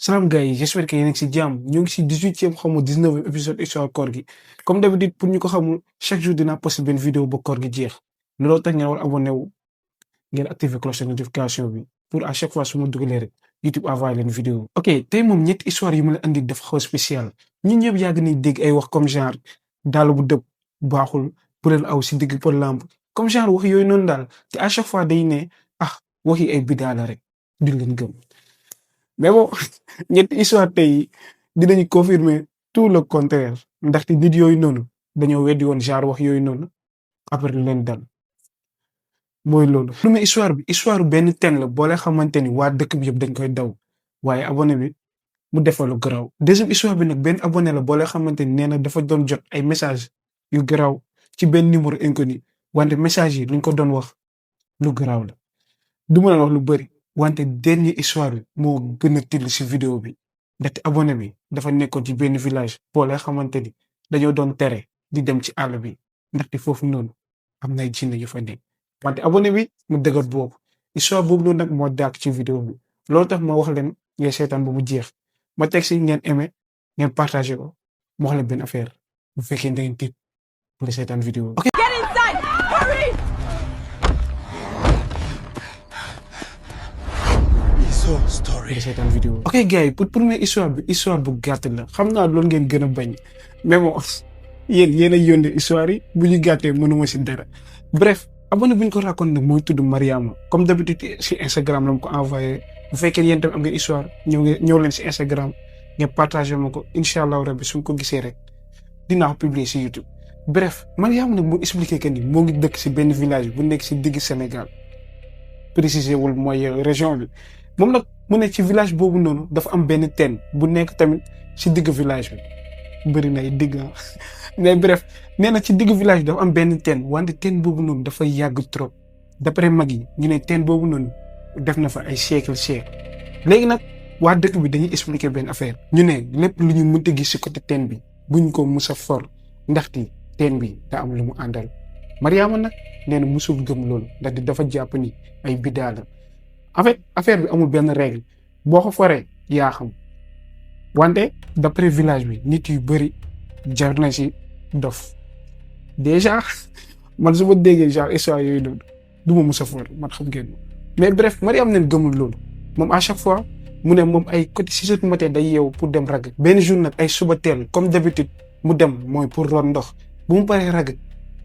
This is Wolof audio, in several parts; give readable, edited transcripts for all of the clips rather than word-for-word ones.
Salam gars yi j'espère que yéen a ngi si jàmm ñu ngi si 18e xaw ma 19e épisode histoire koor gi comme d'habitude pour ñu ko xamul chaque jour dinaa poster benn vidéo ba koor gi jeex looloo tax ngeen war abonné wu ngeen activer cloche de notification bi pour à chaque fois su ma dugalee rek YouTube envoyé leen vidéo. ok tey moom ñetti histoire yu ma la andi dafa xaw spécial ñun ñëpp yàgg nañ dégg ay wax comme genre daal bu dëpp baaxul bu leen aw si digg pour lamb comme genre wax yooyu noonu daal te à chaque fois day ne wax yi ay bidaa la rek duñ leen gëm. mais bon ñetti histoire tey dinañu confirmer tout le contraire ndaxte nit yooyu noonu dañoo weddi woon genre wax yooyu noonu après lu leen dal mooy loolu. lu mais histoire benn teen la boole xamante ni waa dëkk bi yëpp dañ koy daw waaye abonné bi mu defal lu garaaw. deuxième histoire bi nag benn abonné la boole xamante ni nee na dafa doon jot ay message yu garaaw ci benn numéro inconnu wante message yi luñ ko doon wax lu garaaw la du mën a wax lu bëri. wante dernier histoire bi moo gën a till si vidéo bi ndaxte abonné bi dafa nekkoon ci benn village boole xamante ni dañoo doon tere di dem ci àll bi ndaxte foofu noonu am nay jinne yu fa nekk wante abonné bi mu dëgër boobu histoire boobu noonu nag moo dàq ci vidéo bi loolu tax ma wax leen ngeen seetaan ba mu jeex ma teg si ngeen aimé ngeen partagé ko ma wax leen benn affaire bu fekkee da ngeen tiit pour seetaan vidéo bi. seetaan vidéo ok gars yi pour première histoire bi histoire bu gàtt la xam naa loolu ngeen gën a bañ mais bon yéen a yónnee histoire yi bu ñu gàttee mënuma si dara bref abonné bu ñu ko raconté nag mooy tudd Mariama comme d'habitude si Instagram la ma ko envoyé bu fekkee yéen tamit am ngeen histoire ñëw leen si Instagram ngeen partagé ma ko incha allah rabbi su ma ko gisee rek dinaa ko publier si YouTube. bref Mariama nag moo expliqué que ni moo ngi dëkk si benn village bu nekk si digg Sénégal précisé wul mooy région bi. moom nag mu ne ci village boobu noonu dafa am benn teen bu nekk tamit ci digg village bi bëri na ay digg mais bref nee na ci digg village bi dafa am benn teen wante teen boobu noonu dafa yàgg trop d'après mag yi ñu ne teen boobu noonu def na fa ay siècle léegi nag waa dëkk bi dañuy expliquer benn affaire ñu ne lépp lu ñu mënta gis ci côté teen bi buñ ko mus a for ndaxte teen bi da am lu mu àndal Mariama nag nee na musul gëm loolu ndaxte dafa jàpp ni ay bidaa la en fait affaire bi amul benn règle boo ko foree yaa xam wante d'après village bi nit yu bëri jar na ci dof déjà man su ma déggee genre histoire yooyu noonu du ma mus a for man xam ngeen mais bref Mariam neen gëmul loolu moom à chaque fois mu ne moom ay côté 6 heures du matin day yeewu pour dem ragg benn jour nag ay suba teel comme d'habitude mu dem mooy pour root ndox bu mu paree ragg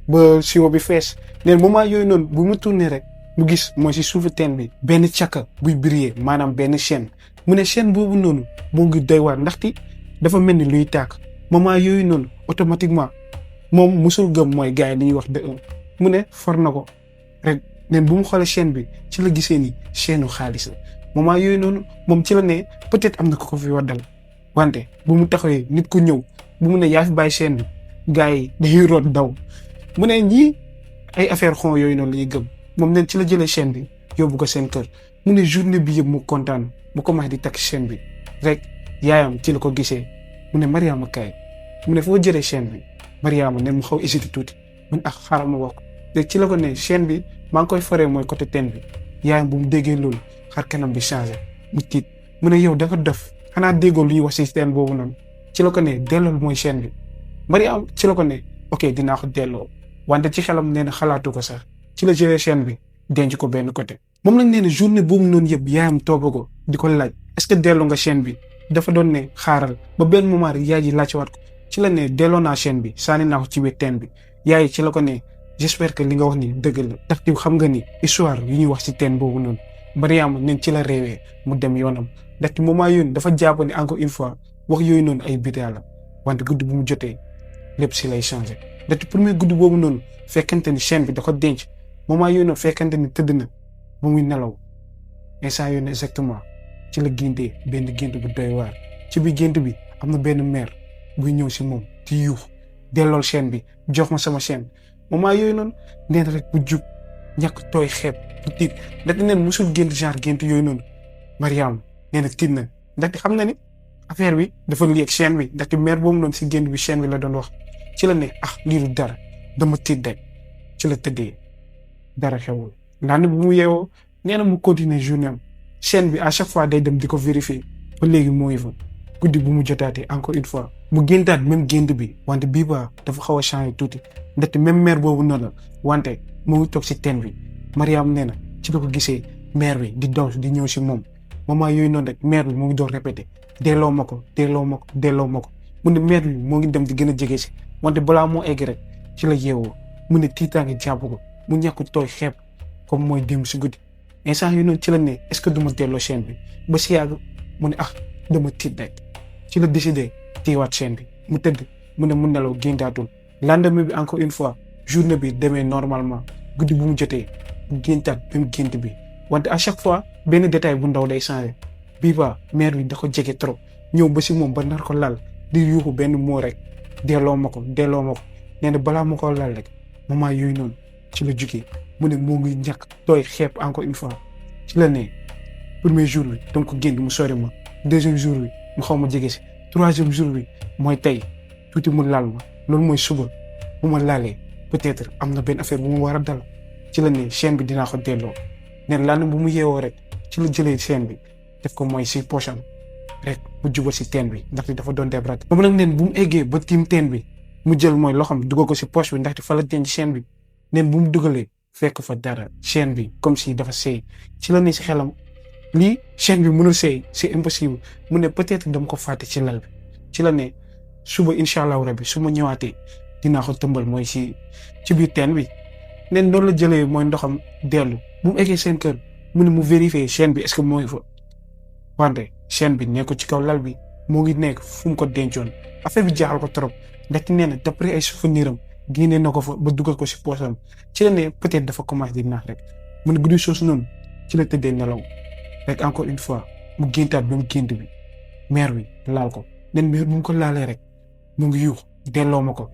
ba siwo bi fees neen moment yooyu noonu bu mu tourné rek mu gis mooy si suufu teen bi benn càkka buy briller maanaam benn chaîne mu ne chaîne boobu noonu moo ngi doy waar ndaxte dafa mel ni luy tàkk moment yooyu noonu automatiquement moom musul gëm mooy gars yi li ñuy wax de mu ne for na ko rek neen bu mu xoolee chaîne bi ci la gisee ni chaîne u xaalis la moment yooyu noonu moom ci la ne peut-être am na ko fi waddal wante bu mu taxawee nit ku ñëw bu mu ne yaa fi bàyyi chaîne bi gars yi dañuy root daw mu ne ñii ay affaire xon yooyu noonu la ñuy gëm moom neen ci la jëlee chaîne bi yóbbu ko seen kër mu ne journée bi yëpp mu kontaan mu commencé di takk chaîne bi rek yaayam ci la ko gisee mu ne Mariama kaay mu ne foo jëlee chaîne bi Mariama ne mu xaw hésité tuuti mu ne xaaral ma wax rek ci la ko ne chaîne bi maa ngi koy foree mooy côté teen bi yaayam bu mu déggee loolu xar kanam bi changé mu tiit mu ne yow da nga def xanaa déggoo lu ñuy wax si teen boobu noonu ci la ko ne dellool mooy chaîne bi Mariama ci la ko ne ok dinaa ko delloo wante ci xelam nee na xalaatu ko sax ci la jëlee chaîne bi denc ko benn côté moom lañ nee na journée boobu noonu yëpp yaayam tooba ko di ko laaj est-ce que delloo nga chaîne bi dafa doon ne xaaral ba benn moment rek yaay ji laajwaat ko ci la ne delloo naa chaîne bi sànni naa ko ci biir teen bi yaay ci la ko ne j'espère que li nga wax ni dëgg la ndaxte xam nga ni histoire yu ñuy wax ci teen boobu noonu Mariama neen ci la réewee mu dem yoonam ndaxte moment yooyu dafa jàpp ne encore une fois wax yooyu noonu ay bidaa la wante guddi bu mu jotee lépp si lay changé ndaxte premier guddi boobu noonu fekkente ni chaîne bi da ko denc moment yooyu noonu fekkante ni tëdd na ba muy nelaw instant yooyu exactement ci la géntee benn gént bu doy waar ci biir gént bi am na benn mère buy ñëw si moom di yuux dellool chaîne bi jox ma sama chaîne moment yooyu noonu neen rek bu jub ñàkk tooy xeeb bu tiit ndaxte neen musul gént genre gént yooyu noonu Mariam nee na tiit na ndaxte xam na ni affaire bi dafa lii ak chaîne bi ndaxte mère boobu noonu si gént bi chaîne bi la doon wax ci la ne lii du dara dama tiit rek ci la tëddee dara xewul ndax bu mu yeewoo nee na mu continuer journée am chaîne bi à chaque fois day dem di ko vérifier ba léegi moo ngi fa guddi bu mu jotaatee encore une fois mu géntaat même gént bi wante bii ba dafa xaw a changé tuuti ndaxte même mère boobu noonu la wante moo ngi toog si teen bi Mariam nee na ci la ko gisee mère bi di daw di ñëw si moom moment yooyu noonu rek mère bi mu ngi doon répété delloo ma ko delloo ma ko delloo ma ko mu ne mère bi moo ngi dem di gën a jege si wante balaa moo egg rek ci la yeewoo mu ne tiitaange jàpp ko mu ñàkk tooy xeeb comme mooy démb si guddi instant yooyu noonu ci la ne est-ce que du ma delloo chaîne bi ba si yàgg mu ne dama tiit rek ci la décidé téyewaat chaîne bi mu tëdd mu ne mu nelaw géntaatul lendemain bi encore une fois journée bi demee normalement guddi bu mu jotee mu géntaat même gént bi wante à chaque fois benn détail bu ndaw day changé bii ba mère bi da ko jege trop ñëw ba si moom ba nar ko lal di yuuxu benn moo rek delloo ma ko nee na balaa ma ko lal rek moment yooyu noonu ci la jugee mu ne moo ngi ñàkk tooy xeeb encore une fois ci la ne premier jour bi dama ko génn mu sori ma deuxième jour bi mu xaw ma jege si troisième jour bi mooy tey tuuti mu laal ma loolu mooy suba bu ma laalee peut-être am na benn affaire bu mu war a dal ci la ne chaîne bi dinaa ko delloo nee na bu mu yeewoo rek ci la jëlee chaîne bi def ko mooy si poche am rek mu jubal si teen bi ndaxte dafa doon def rat moom nag neen bu mu eggee ba tiim teen bi mu jël mooy loxam dugal ko si poche bi ndaxte fa la denc chaîne bi neen bu mu dugalee fekk fa dara chaîne bi comme si dafa seey ci la ne si xelam lii chaîne bi mënul seey c'est impossible mu ne peut-être dama ko fàtte ci lal bi ci la ne suba incha allahu rabbi su ma ñëwaatee dinaa ko tëmbal mooy ci biir teen bi neen noonu la jëlee mooy ndoxam dellu bu mu eggee seen kër mu ne mu vérifier chaîne bi est-ce que moo ngi fa wante chaîne bi nekk ci kaw lal bi moo ngi nekk fu mu ko dencoon affaire bi jaaxal ko trop ndaxte nee na d'après ay souvenirs am génnee na ko fa ba dugal ko si poosam ci la ne peut-être dafa commencé di naax rek mu ne guddi soosu noonu ci la tëddee nelaw rek encore une fois mu géntaat ba mu gént bi mère bi laal ko nen mère bu mu ko laalee rek mu ngi yuux delloo ma ko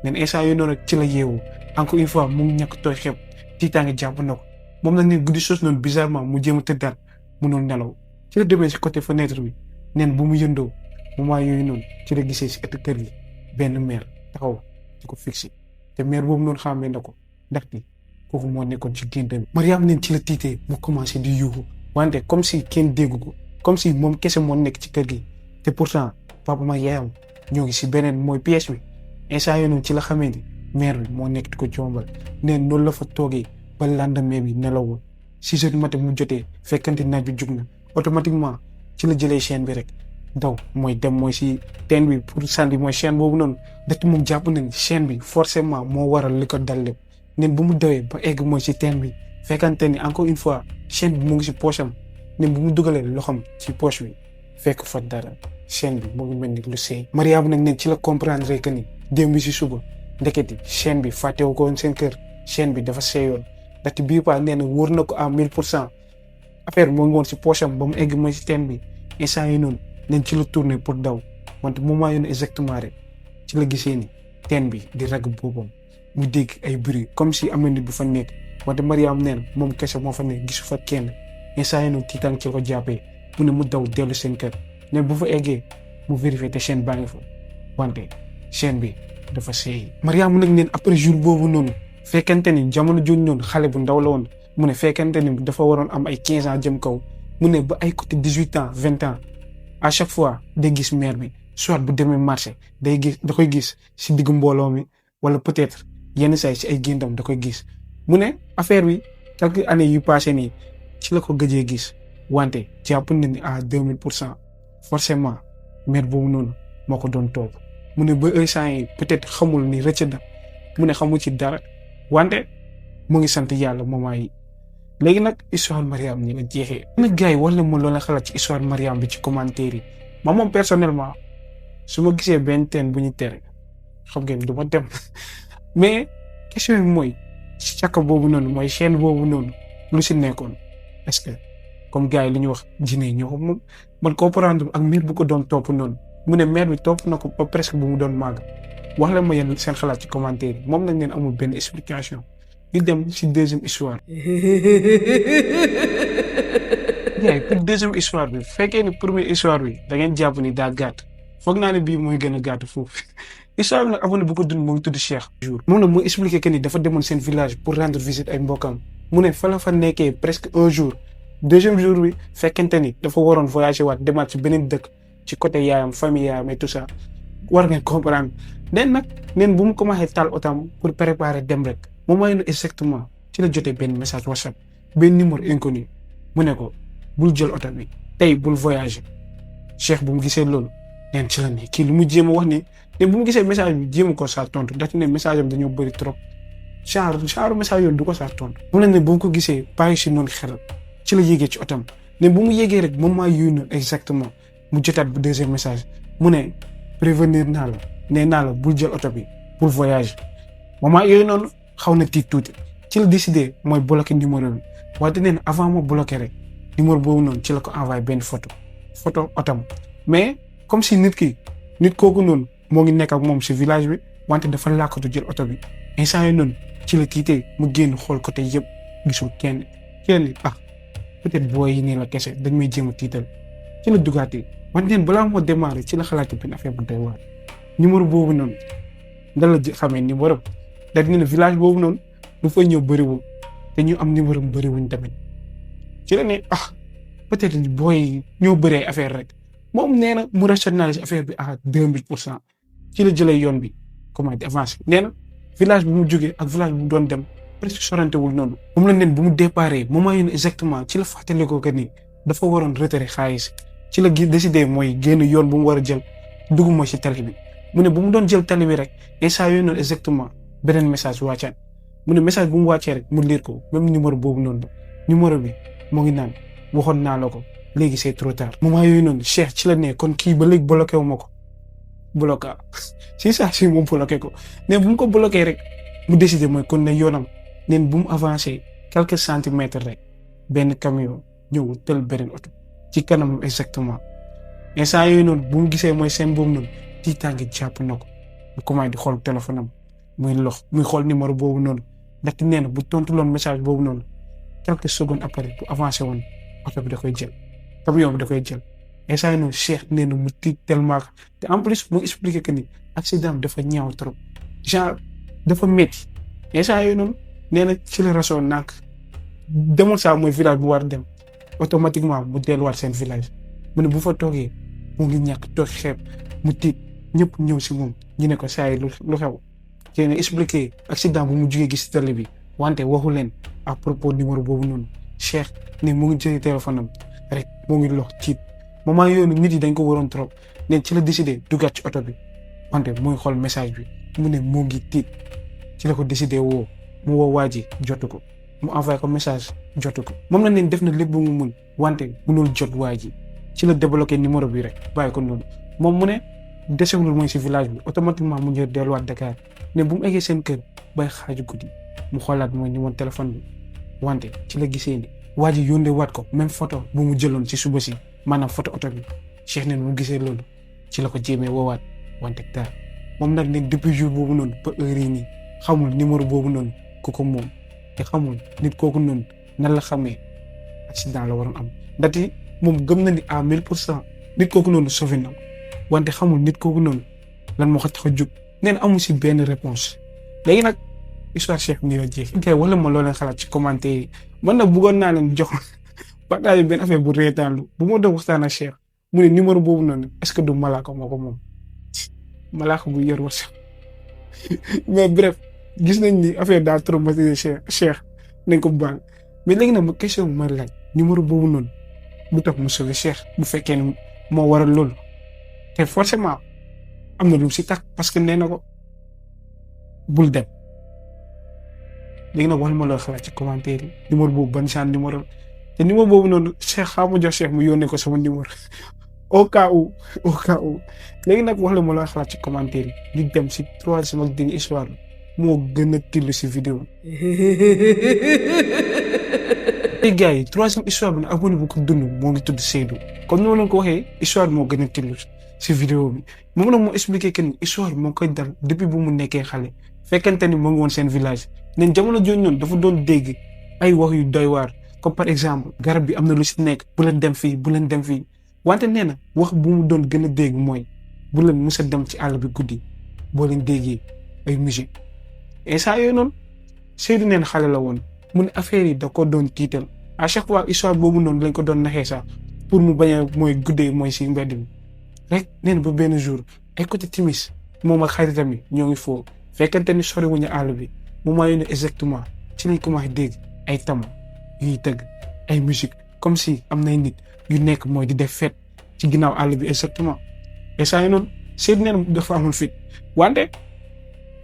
nen instant yooyu noonu rek ci la yeewu encore une fois mu ngi ñàkk tooy xeeb tiitaange jàpp na ko moom nag ne guddi soosu noonu bizarrement mu jéem a tëddaat mënul nelaw ci la demee si côté fenêtre bi nen bu mu yëndoo moment yooyu noonu ci la gisee si ëtt kër gi benn mère taxaw di ko fixé te mère boobu noonu xàmmee na ko ndaxte kooku moo nekkoon ci gént bi Mariam neen ci la tiitee mu commencé di yuuxu wante comme si kenn déggu ko comme si moom kese moo nekk ci kër gi te pourtant papa ma yaayam ñoo ngi si beneen mooy pièce bi instant yooyu noonu ci la xamee ni mère bi moo nekk di ko jombal neen noonu la fa toogee ba lendemain bi nelawul 6 heures du matin mu jotee fekkante naaj bi jug na automatiquement ci la jëlee chaîne bi rek daw mooy dem mooy si teen bi pour sànni mooy chaîne boobu noonu ndaxte moom jàpp nañ chaîne bi forcément moo waral li ko dal lépp neen bu mu dawee ba egg mooy si teen bi fekkante ni encore une fois chaîne bi mu ngi si poche am neen bu mu dugalee loxam ci poche bi fekk fa dara chaîne bi mu ngi mel ni lu seey Mariam nag neen ci la comprendre que ni démb bi si suba ndeketi chaîne bi fàttewu ko woon seen kër chaîne bi dafa seeyoon ndaxte bii pa nee na wóor na ko à 1000% affaire bi moo ngi woon si poche am ba mu egg mooy si teen bi instant yi noonu neen ci la tourné pour daw wante moment yoon exactement rek ci la gisee ni teen bi di ragg boobam mu dégg ay bruit comme si am na nit bu fa nekk wante Mariam neen moom kese moo fa nekk gisu fa kenn instant yi noonu tiitaan ci la ko jàppee mu ne mu daw dellu seen kër ne bu fa eggee mu vérifié te chaîne baa ngi fa wante chaîne bi dafa seey Mariam nag neen après jour boobu noonu fekkente ni jamono jooju noonu xale bu ndaw la woon mu ne fekkente ni dafa waroon am ay 15 ans jëm kaw mu ne ba ay côté 18 ans 20 ans à chaque fois day gis mère bi soit bu demee marché da koy gis si diggu mbooloo mi wala peut-être yenn saa yi si ay géndam da koy gis mu ne affaire bi quelques années yu passé nii ci la ko gëjee gis wante jàpp na ni à 2000% forcément mère boobu noonu moo ko doon toog mu ne ba instant yi peut-être xamul ni rëcc na mu ne xamul ci dara wante mu ngi sant yàlla moment yi léegi nag histoire Mariam ñi la jeexee. nag gars yi war na mën loola xalaat ci histoire Mariam bi ci commentaire yi moom personnellement su ma gisee benn teen bu ñu tere xam ngeen du ma dem mais question bi mooy càkk boobu noonu mooy chaîne boobu noonu lu si nekkoon est-ce que comme gars yi li ñu wax jinne ñoo ko moom man comprendre ak mère bu ko doon topp noonu mu ne mère bi topp na ko ba presque bu mu doon màgg wax leen ma yéen seen xalaat ci commentaire yi moom nag ngeen amul benn explication. ñu dem ci deuxième histoire. yaay pour deuxième histoire bi fekkee ni première histoire bi da ngeen jàpp ni daa gàtt foog naa ne bii mooy gën a gàtt foofu histoire bi nag abonné bu ko dund moo ngi tudd Cheikh. moom nag moo expliqué que ni dafa demoon seen village pour rendre visite ay mbokkam mu ne fa la fa nekkee presque un jour deuxième jour bi fekkente ni dafa waroon voyager waat demaat ci beneen dëkk ci côté yaayam famille yaayam et tout ça war ngeen comprendre neen bu mu commencé taal otam pour préparer dem rek moom mooy exactement ci la jotee benn message WhatsApp benn numéro inconnu mu ne ko bul jël oto bi tey bul voyager Cheikh bu mu gisee loolu neen ci la ne kii lu mu jéem a wax ni te bu mu gisee message bi jéem ko saa tontu ndaxte ne message am dañoo bëri trop genre message yooyu du ko saa tontu. mu ne bu mu ko gisee bàyyi si noonu xelal ci la yéegee ci otam ne bu mu yéegee rek moom maa yónni exactement mu jotaat bu deuxième message mu ne prévenir naa la nee naa la bul jël oto bi bul voyage moment yooyu noonu xaw na tiit tuuti ci la décidé mooy bloqué numéro bi wante nee na avant moo bloqué rek numéro boobu noonu ci la ko envoyé benn photo otam mais comme si nit kooku noonu moo ngi nekk ak moom si village bi wante dafa làkkatu jël oto bi instant yooyu noonu ci la tiitee mu génn xool côté yëpp gisul kenn peut-être booy yi nii la kese dañ may jéem a tiital ci la dugaatee wante neen balaa moo démarré ci la xalaati benn affaire bu doy waar numéro boobu noonu nga la xamee numéro da dina ne village boobu noonu lu fay ñëw bëriwul te ñu am numéro mu bëriwuñ tamit ci la ne peut-être booy ñoo bëree affaire rek moom nee na mu rationaliser affaire bi à 2000% ci la jëlee yoon bi comment di avancer nee na village bi mu jógee ak village bi mu doon dem presque sorantewul noonu moom la neen bu mu déparé moment yéen exactement ci la fàttali ko que ni dafa waroon retirer xaalis ci la décidé mooy génn yoon bu mu war a jël dugg mooy si tali bi mu ne bu mu doon jël tali bi rek instant yooyu noonu exactement beneen message wàccaat mu ne message bu mu wàccee rek mu lire ko même numéro boobu noonu numéro bi moo ngi naan waxoon naa la ko léegi c'est trop tard moment yooyu noonu Cheikh ci la ne kon kii ba léegi bloqué wu ma ko bloqué si saa si moom bloqué ko mais bu mu ko bloqué rek mu décidé mooy kon ne yoonam neen bu mu avancé quelques centimètres rek benn camion ñëw tël beneen oto ci kanam exactement instant yooyu noonu bu mu gisee mooy seen boobu noonu tiitaange jàpp na ko mu commencé di xool téléphone am muy xool numéro boobu noonu ndaxte nee na bu tontu loon message boobu noonu quelques secondes après bu avancé woon oto bi da koy jël camion bi da koy jël instant yooyu noonu Cheikh nee na mu tiit tellement te en plus mu expliqué que ni accident bi dafa ñaaw trop genre dafa métti instant yooyu noonu nee na ci la raison nànk demul saa mooy village bu war a dem automatiquement mu delluwaat seen village mu ne bu fa toogee mu ngi ñàkk toog xeeb mu tiit ñëpp ñëw si moom ñu ne ko saa yi lu xew te ne expliqué accident bu mu jugee gis télé bi wante waxu leen à propos numéro boobu noonu Cheikh ne mu ngi jëlee téléphone am rek moo ngi lox tiit moment yooyu nit yi dañ ko waroon trop ne ci la décidé duggaat ci oto bi wante muy xool message bi mu ne moo ngi tiit ci la ko décidé mu woo waa ji jotu ko mu envoyé ko message jotu ko moom la neen def na lépp bu mu mun wante mënul jot waa ji ci la débloqué numéro bi rek bàyyi ko noonu moom mu ne desewul mooy si village bi automatiquement mu ñëw delluwaat Dakar ne bu mu eggee seen kër bay xaaju guddi mu xoolaat mooy numéro téléphone bi wante ci la gisee ni waa ji yónnee waat ko même photo bu mu jëloon si suba si maanaam photo oto bi Cheikh neen mu gisee loolu ci la ko jéemee woowaat wante dara moom nag ne depuis jour boobu noonu ba heure yi nii xamul numéro boobu noonu ku ko moom te xamul nit kooku noonu nan la xamee accident la waroon am ndaxte moom gëm na ni à 1000% nit kooku noonu sauvé na wante xamul nit kooku noonu lan moo ko tax a jóg nee na amul si benn réponse léegi nag histoire Cheikh nii la jeex kay wala ma loo leen xalaat ci commentaire yi man nag bëggoon naa leen jox partage benn affaire bu reetaanlu bu ma doon waxtaan ak Cheikh mu ne numéro boobu noonu est-ce que du malaaka moo ko moom malaaka bu yor wasa mais bref gis nañ ni affaire daa traumatisé Cheikh nañ ko baal mais léegi nag ma question bu ma laaj numéro boobu noonu lu tax mu sauvé Cheikh bu fekkee ne moo waral loolu te forcément am na lu si tax parce que nee na ko bul dem léegi nag wax ma loo xalaat ci commentaire yi numéro boobu ban genre numéro te numéro boobu noonu Cheikh xaaral ma jox Cheikh mu yónnee ko sama numéro au cas où léegi nag wax la ma loo xalaat ci commentaire yi ñu dem si troisième ak dernière histoire moo gën a tillu si vidéo tey gars yi troisième histoire bi nag abonné bu ko dund moo ngi tudd Seydou comme ni ma leen ko waxee histoire moo gën a tillu si vidéo bi moom nag moo expliqué que ni histoire bi moo koy dal depuis bu mu nekkee xale fekkente ni moo ngi woon seen village neen jamono jooju noonu dafa doon dégg ay wax yu doy waar comme par exemple garab bi am na lu si nekk bu leen dem fii bu leen dem fii wante nee na wax bu mu doon gën a dégg mooy bu leen mës a dem ci àll bi guddi boo leen déggee ay musique instant yooyu noonu Seydou neen xale la woon mu ne affaire yi da ko doon tiital à chaque fois histoire boobu noonu lañ ko doon naxee sax pour mu bañ a mooy guddee mooy si mbedd mi rek nee na ba benn jour ay côté timis moom ak xaritam yi ñoo ngi foo fekkante ni sori wuñu àll bi moment yooyu exactement ci lañ commencé dégg ay tama yuy tëgg ay musique comme si am nay nit yu nekk mooy di def fête ci ginnaaw àll bi exactement et saa yi noonu Seydou nee na dafa amoon fit wante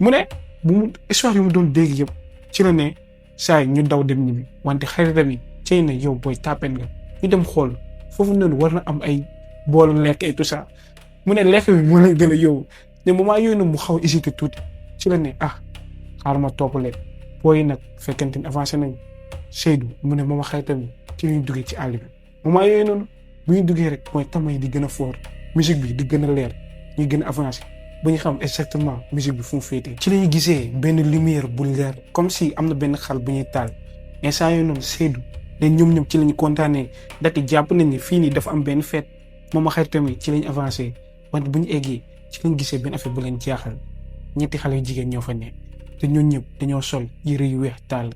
mu ne bu mu histoire yu mu doon dégg yëpp ci la ne saa yi ñu daw dem ñibbi wante xaritam yi cey na yow booy tàppen nga ñu dem xool foofu noonu war na am ay boolu lekk et tout ça mu ne lekk bi moo leen gën a yow ne moment yooyu nag mu xaw a hésité tuuti ci la ne xaaral ma topp leen booy nag fekkente ni avancé nañ Seydou mu ne moom xaritam yi ci la ñu duggee ci àll bi moment yooyu noonu bu ñu duggee rek mooy tama yi di gën a fort musique bi di gën a leer ñuy gën a avancé ba ñu xam exactement musique bi fu mu féetee. ci la ñu gisee benn lumière bu leer comme si am na benn xal bu ñuy taal instant yooyu noonu Seydou ne ñoom ci la ñu kontaanee ndaxte jàpp nañ ni fii nii dafa am benn fête moom xaritam yi ci lañ avancé wante bu ñu eggee ci lañ gisee benn affaire bu leen jaaxal ñetti xale yu jigéen ñoo fa nekk te ñoom ñëpp dañoo sol yëre yu weex taal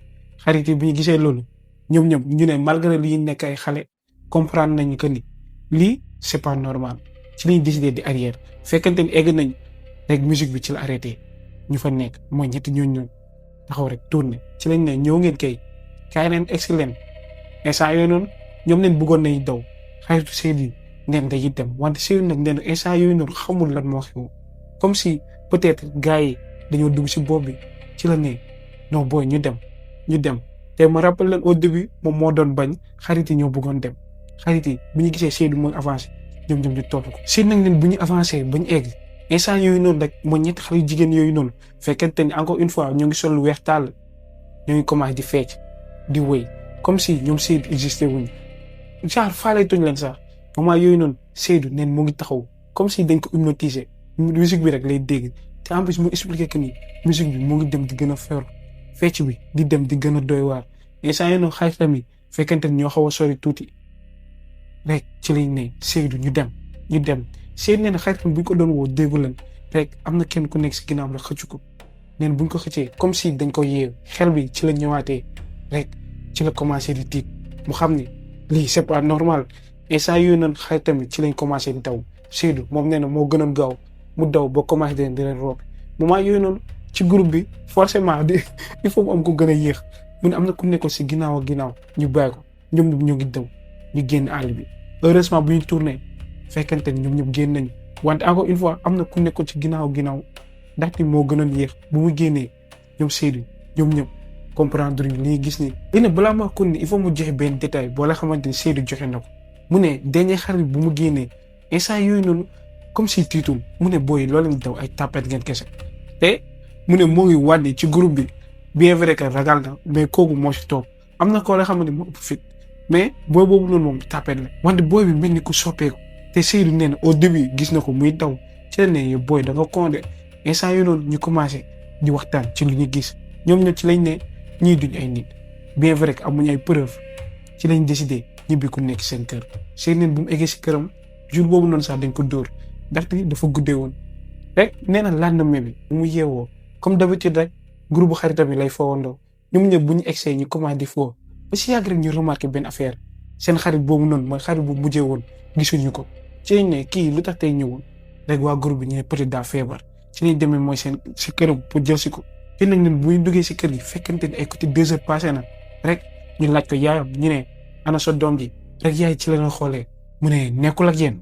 xarit yi bu ñu gisee loolu ñoom ñu ne malgré li ñu nekk ay xale comprendre nañu que ni lii c'est pas normal ci lañ décidé di arrière fekkante ni egg nañ rek musique bi ci la arrêté ñu fa nekk mooy ñetti ñooñu taxaw rek tourné ci lañ ne ñëw ngeen kaay leen excellent instant yooyu noonu ñoom leen bëggoon nañ daw xaritu Seydou neen dañuy dem wante Seydou nag neen instant yooyu noonu xamul lan moo xew comme si peut-être gars yi dañoo dugg si bopp bi ci la ne non booy ñu dem te ma rappel leen au début moom moo doon bañ xarit yi ñoo bëggoon dem xarit yi bu ñu gisee Seydou mooy avancé ñoom ñu topp ko Seydou nag leen bu ñu avancé ba ñu egg instant yooyu noonu rek mooy ñetti xale yu jigéen yooyu noonu fekkente ni encore une fois ñoo ngi sol lu weex tàll ñoo ngi commencé di fecc di wéy comme si ñoom Seydou existé wuñ genre faale tuñ leen sax moment yooyu noonu Seydou neen mu ngi taxaw comme si dañ ko hypnotiser musique bi rek lay dégg te en plus mu expliqué que ni musique bi mu ngi dem di gën a fer fecc bi di dem di gën a doy waar instant yooyu noonu xaritam yi fekkente ni ñoo xaw a sori tuuti rek ci lañ ne Seydou ñu dem Seydou nee na xaritam bu ñu ko doon woo déggu leen rek am na kenn ku nekk si ginnaaw rek xëcc ko neen bu ñu ko xëccee comme si dañ ko yeew xel bi ci la ñëwaatee rek ci la commencé di tiit mu xam ni lii c'est pas normal instant yooyu noonu xaritam yi ci lañ commencé di daw Seydou moom nee na moo gënoon gaaw mu daw ba commencé di leen rob moment yooyu noonu ci groupe bi forcément il faut mu am ko gën a yéex mu ne am na ku nekkoon si ginnaaw ñu bàyyi ko ñoom ñoo ngi daw ñu génn àll bi heureusement bu ñu tourné fekkante ni ñoom ñëpp génn nañu wante encore une fois am na ku nekkoon ci ginnaaw ndaxte moo gënoon yéex bu mu génnee ñoom Seydou ñoom ñëpp comprendre li ñuy gis ni léegi balaa maa kon ni il faut mu joxe benn détail boo la xamante ni Seydou joxe na ko mu ne dernier xarit bu mu génnee instant yooyu noonu comme si tiitul mu ne booy loolu leen daw ay tapet ngeen kese te mu ne moo ngi wàññi ci groupe bi bien vrai que ragal na mais kooku moo si toog am na koo la xamante ni moo ëpp fit mais booy boobu noonu moom tapet la wante booy bi mel ni ku soppeeku te Seydou nee na au début gis na ko muy daw ci la ne booy da nga condé instant yooyu noonu ñu commencé di waxtaan ci lu ñu gis ñoom ñoo ci lañ ne ñii duñ ay nit bien vrai que amuñ ay preuve ci lañ décidé ñibbi ku nekk seen kër Seydou neen bu mu eggee si këram jour boobu noonu sax dañ ko dóor ndaxte dafa guddee woon rek nee na lendemain bi bu mu yeewoo comme d'habitude rek groupe xaritam yi lay foowandoo ñoom ñëpp bu ñu egsee ñu commencé di foo ba si yàgg rek ñu remarqué benn affaire seen xarit boobu noonu mooy xarit bu mujjee woon gisuñu ko ci lañ ne kii lu tax tey ñëwul rek waa groupe bi ñu ne peut-être daa feebar ci lañ demee mooy seen si këram pour jël si ko te nag ñun bu ñu duggee si kër gi fekkante ni ay côté 2 heures passé na rek ñu laaj ko yaayam ñu ne ana sa doom ji rek yaay ci la ñu xoolee mu ne nekkul ak yéen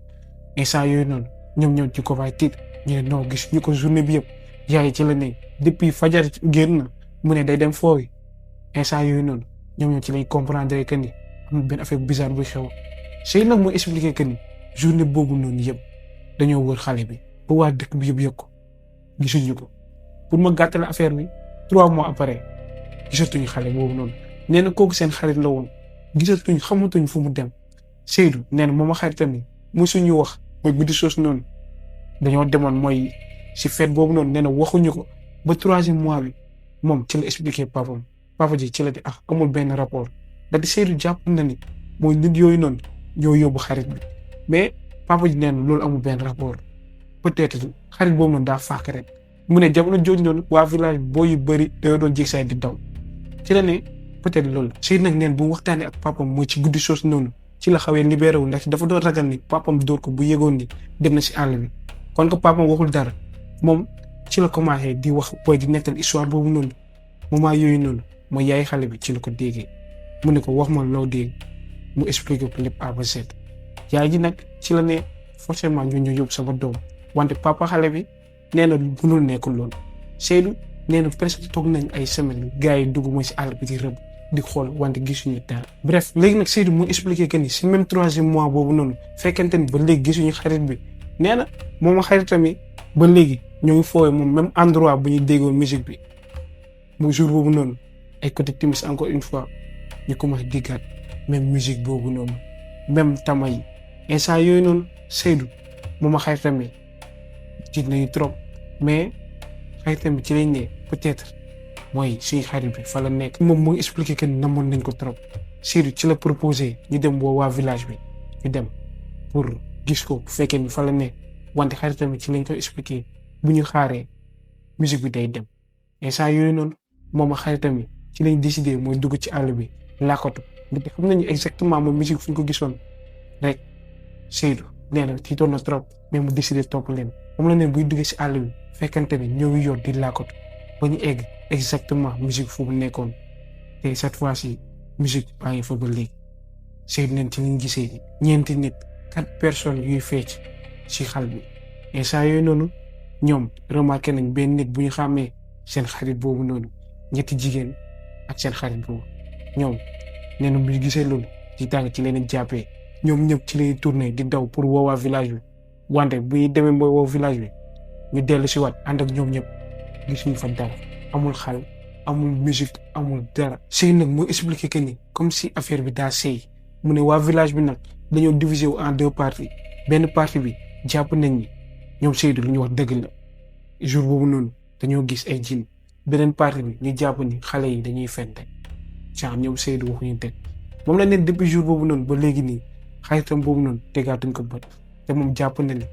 instant yooyu noonu ñoom ci ko fay tiit ñu ne non gis ñu ko journée bi yëpp yaay ci la ne depuis fajar génn na mu ne day dem foofu instant yooyu noonu ñoom ci lañ comprendre que ni am na benn affaire bizarre bu xew Seydou nag mooy expliqué que ni journée boobu noonu yëpp dañoo wër xale bi ba waa dëkk bi yëpp yëg ko gisuñu ko pour ma gàttale affaire bi 3 mois après gisatuñu xale boobu noonu nee na kooku seen xarit la woon gisatuñ xamatuñ fu mu dem Seydou nee na moom a xaritam yi mosuñu wax mooy guddi soos noonu dañoo demoon mooy si fête boobu noonu nee na waxuñu ko ba 3e mois bi moom ci la expliqué papa ji ci la di amul benn rapport da di Seydou jàpp na ni mooy nit yooyu noonu ñoo yóbbu xarit bi mais papa ji nee na loolu amul benn rapport peut-être xarit boobu noonu daa fàq rek mu ne jamono jooju noonu waa village boo yu bëri dañoo doon jég saay di daw ci la ne peut-être loolu Seydou nag neen bu mu waxtaanee ak papam mooy ci guddi soos noonu ci la xawee libéré wu ndax dafa doon ragal ni papam dóor ko bu yëgoon ni dem na si àll bi kon ko papam waxul dara moom ci la commencé di wax booy di nettal histoire boobu noonu moment yooyu noonu mooy yaay xale bi ci la ko déggee mu ne ko wax ma loo dégg mu expliqué ko lépp A ba Z yaay ji nag ci la ne forcément ñu yóbbu sama doom wante papa xale bi nee na mënul nekkul loolu Seydou nee na presque toog nañ ay semaines gars yi dugg mooy si àll bi di rëbb di xool wante gisuñu dara. bref léegi nag Seydou mu expliqué que ni si même 3e mois boobu noonu fekkente ni ba léegi gisuñu xarit bi nee na moom xaritam yi ba léegi ñoo ngi foowee moom même endroit bu ñu déggoon musique bi mu jour boobu noonu ay côté timis encore une fois ñu commencé diggaat même musique boobu noonu même tama yi instant yooyu noonu Seydou moom xaritam yi tiit nañu trop mais xaritam bi ci lañ ne peut-être mooy suñu xarit bi fa la nekk. moom moo expliqué que namoon nañ ko trop Seydou ci la proposé ñu dem woo waa village bi ñu dem pour gis ko bu fekkee ni fa la nekk wante xaritam bi ci lañ ko expliqué bu ñu xaaree musique bi day dem instant yooyu noonu moom xaritam yi ci lañ décidé mooy dugg ci àll bi làkkatu ndaxte xam nañu exactement mooy musique fu ñu ko gisoon rek Seydou nee na tiitoon na trop mais mu décidé topp leen moom la neen buy duggee si àll bi fekkante ne ñoo ngi yor di làkkatu ba ñu egg exactement musique fu mu nekkoon te cette fois-ci musique baa ngi fa ba léegi Seydou neen ci liñ gisee ñeenti nit 4 personnes yuy fecc si xal bi instant yooyu noonu ñoom remarqué nañ benn nit bu ñu xàmmee seen xarit boobu noonu ñetti jigéen ak seen xarit boobu ñoom nee na bu ñu gisee loolu ci tàng ci leen jàppee ñoom ñëpp ci lay tourné di daw pour woowaa village bi wante bu ñu demee mooy woo village bi ñu dellu si waat ànd ak ñoom ñëpp gisuñu fa dara amul xal amul musique amul dara. Sey nag moo expliqué que ni comme si affaire bi daa sey mu ne waa village bi nag dañoo divisé wu en 2 parties benn partie bi jàpp nañ ni ñoom Seydou lu ñu wax dëgg la jour boobu noonu dañoo gis ay jinn beneen partie bi ñu jàpp ni xale yi dañuy fente genre ñoom Seydou waxuñu teg moom la neen depuis jour boobu noonu ba léegi nii xaritam boobu noonu tegaatuñ ko bët te moom jàpp na ni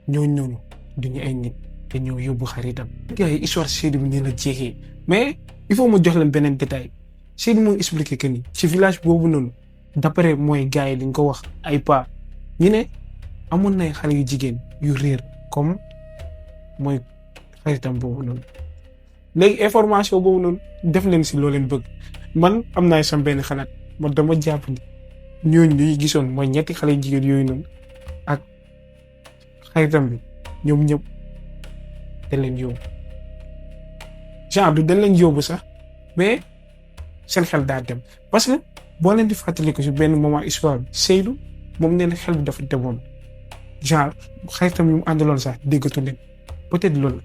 ñooñu duñu ay nit te ñoo yóbbu xaritam. gars yi histoire Seydou bi nii la jeexee mais il faut ma jox leen beneen détail Seydou moo expliqué que ni ci village boobu noonu d'après mooy gars yi dañ ko wax ay pas ñu ne amoon na xale yu jigéen yu réer comme mooy xaritam boobu noonu léegi information boobu noonu def leen si loo leen bëgg man am naa sam benn xalaat man dama jàpp ni ñooñu ñuy gisoon mooy ñetti xale yu jigéen yooyu noonu ak xaritam bi ñoom ñëpp dañ leen yóbbu genre du dañ leen yóbbu sax mais seen xel daa dem parce que boo leen di fàttaliku si benn moment histoire bi Seydou moom nee na xel bi dafa demoon genre xaritam yu mu àndaloon sax déggatu leen peut-être loolu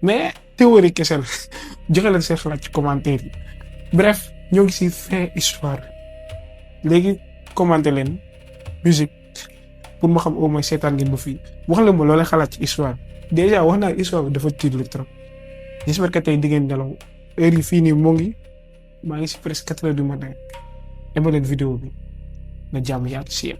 mais théorie kese la joxe leen seen xalaat ci commentaire yi bref ñoo ngi si fin histoire léegi commenté leen musique pour ma xam au moins seetaan ngeen ba fii wax leen ma loolee xalaat ci histoire déjà wax naa histoire bi dafa tiitlu trop j'espère que tey di ngeen nelaw heure yi fii nii moo ngi maa ngi si presque 4 heures du matin aimé leen vidéo bi na jàmm yaatu si yéen